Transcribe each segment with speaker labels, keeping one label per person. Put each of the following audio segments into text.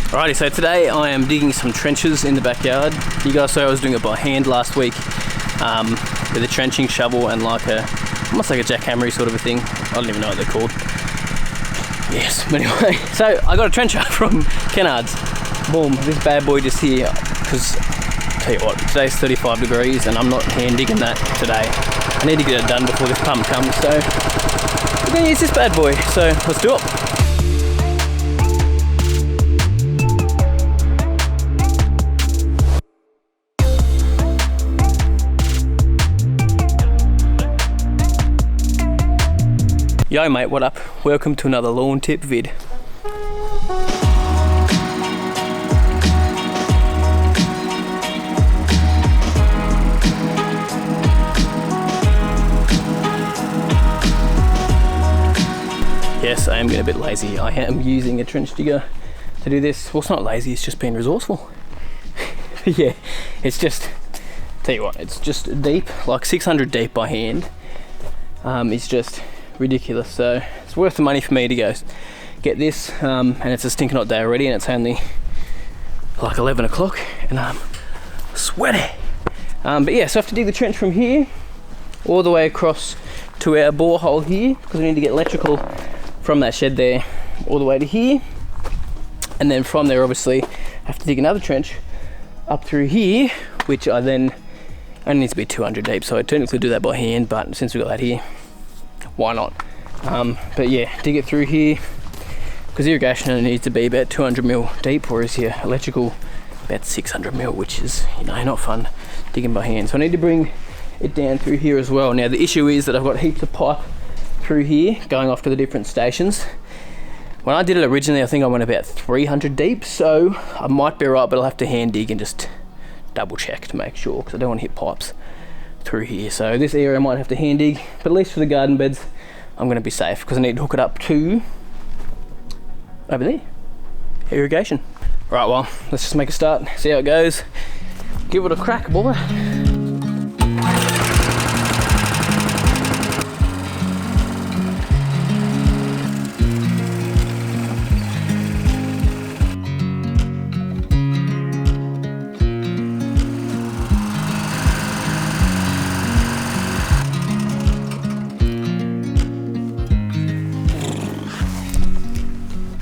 Speaker 1: Alrighty, so today I am digging some trenches in the backyard. You guys saw I was doing it by hand last week with a trenching shovel and like almost like a jackhammery sort of a thing. I don't even know what they're called. Yes, but anyway, so I got a trencher from Kennard's. Boom, this bad boy just here, because tell you what, today's 35 degrees and I'm not hand digging that today. I need to get it done before this pump comes, so we're gonna use this bad boy, so let's do it. Yo mate, what up? Welcome to another lawn tip vid. Yes, I am getting a bit lazy. I am using a trench digger to do this. Well, it's not lazy, it's just being resourceful. Yeah, it's just, tell you what, it's just deep, like 600 deep by hand. It's just ridiculous, so it's worth the money for me to go get this, and it's a stinking hot day already and it's only like 11 o'clock and I'm sweaty. But yeah, so I have to dig the trench from here all the way across to our borehole here, because we need to get electrical from that shed there all the way to here, and then from there obviously have to dig another trench up through here, which I then only needs to be 200 deep, so I technically do that by hand, but since we got that here, why not? But yeah, dig it through here, because irrigation needs to be about 200 mil deep, whereas here electrical about 600 mil, which is, you know, not fun digging by hand. So I need to bring it down through here as well. Now the issue is that I've got heaps of pipe through here going off to the different stations. When I did it originally, I think I went about 300 deep, so I might be right, but I'll have to hand dig and just double check to make sure, because I don't want to hit pipes through here. So this area I might have to hand dig, but at least for the garden beds I'm going to be safe, because I need to hook it up to over there, irrigation. Right, well, let's just make a start, see how it goes, give it a crack, boy.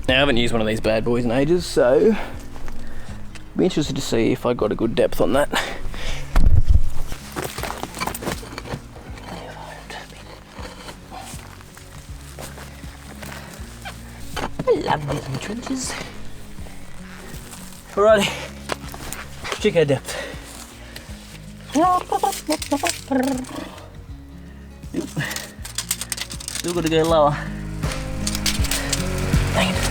Speaker 1: Now, I haven't used one of these bad boys in ages, so be interested to see if I got a good depth on that. I love these trenches. Alrighty, check our depth. Nope. Still got to go lower. Dang it.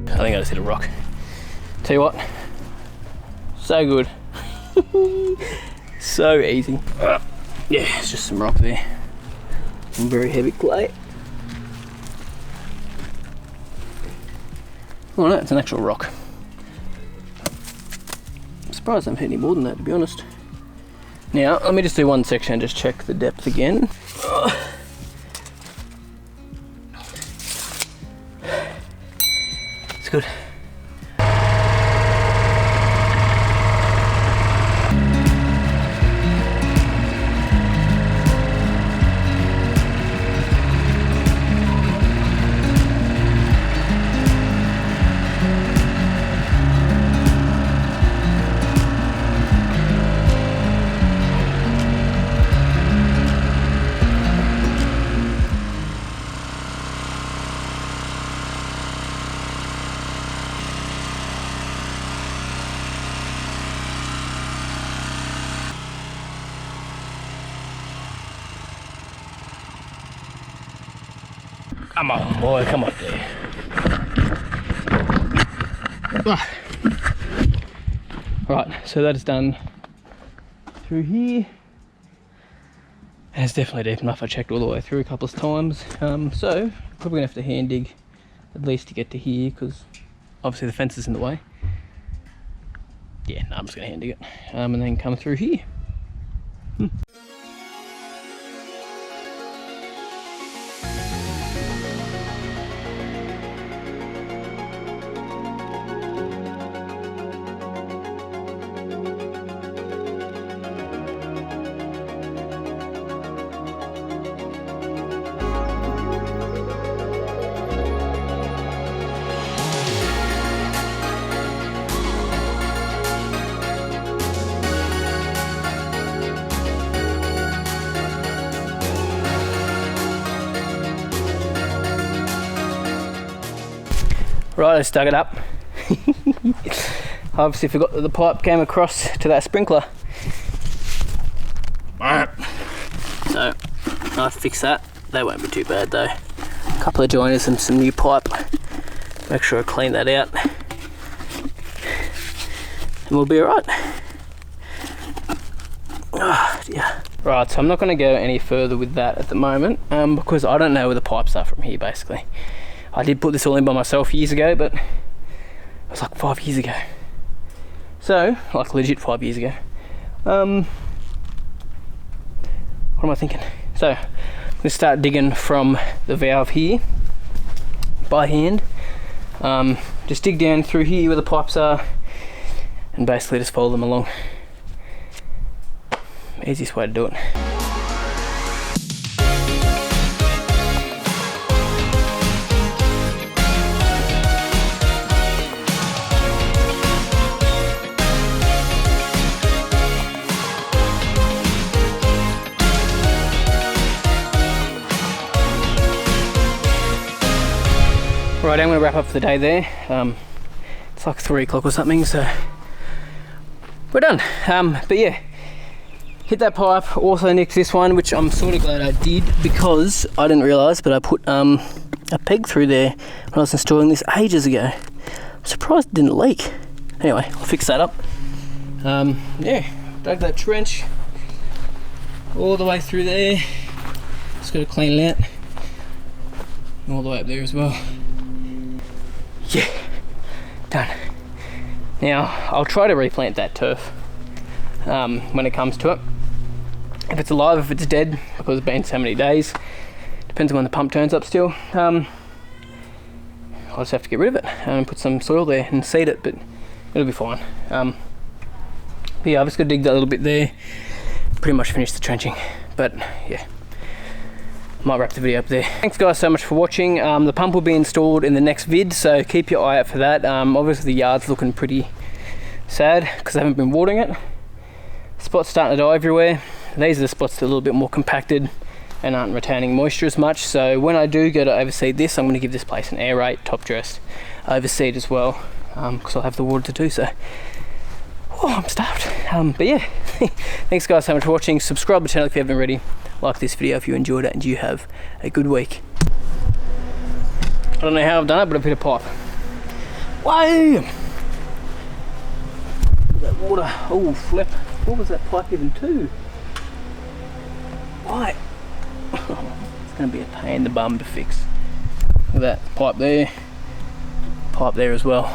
Speaker 1: I think I just hit a rock. Tell you what, so good. So easy. Yeah, it's just some rock there. Some very heavy clay. Oh no, it's an actual rock. I'm surprised I haven't hit any more than that, to be honest. Now, let me just do one section and just check the depth again. It's good. Come on, boy, come up there. Right, so that is done through here. And it's definitely deep enough. I checked all the way through a couple of times. So probably gonna have to hand dig at least to get to here, because obviously the fence is in the way. yeah, no, I'm just gonna hand dig it and then come through here. Right, I just dug it up. Obviously forgot that the pipe came across to that sprinkler. So I fixed that. They won't be too bad though. A couple of joiners and some new pipe. Make sure I clean that out. And we'll be alright. Oh dear. Right, so I'm not going to go any further with that at the moment because I don't know where the pipes are from here basically. I did put this all in by myself years ago, but it was like 5 years ago. So, like legit 5 years ago. What am I thinking? So, I'm going to start digging from the valve here by hand. Just dig down through here where the pipes are and basically just follow them along. Easiest way to do it. Right, I'm going to wrap up for the day there. It's like 3 o'clock or something, so we're done. But yeah, hit that pipe, also nicked this one, which I'm sort of glad I did because I didn't realise, but I put a peg through there when I was installing this ages ago. I'm surprised it didn't leak. Anyway, I'll fix that up. Yeah, dug that trench all the way through there. Just got to clean it out. All the way up there as well. Yeah, done. Now I'll try to replant that turf when it comes to it. If it's alive, if it's dead, because it's been so many days, depends on when the pump turns up still. I'll just have to get rid of it and put some soil there and seed it, but it'll be fine. But yeah, I've just got to dig that little bit there, pretty much finish the trenching, but yeah. Might wrap the video up there. Thanks guys so much for watching. The pump will be installed in the next vid, so keep your eye out for that. Obviously the yard's looking pretty sad because I haven't been watering it. Spots starting to die everywhere. These are the spots that are a little bit more compacted and aren't retaining moisture as much. So when I do go to overseed this, I'm going to give this place an aerate, top dressed, overseed as well, because I'll have the water to do so. Oh, I'm starved. But yeah, thanks guys so much for watching. Subscribe to the channel if you haven't already. Like this video if you enjoyed it, and you have a good week. I don't know how I've done it, but I've hit a pipe. Whoa! That water. Oh, flip. What was that pipe even to? Why? It's going to be a pain in the bum to fix. Look at that pipe there. Pipe there as well.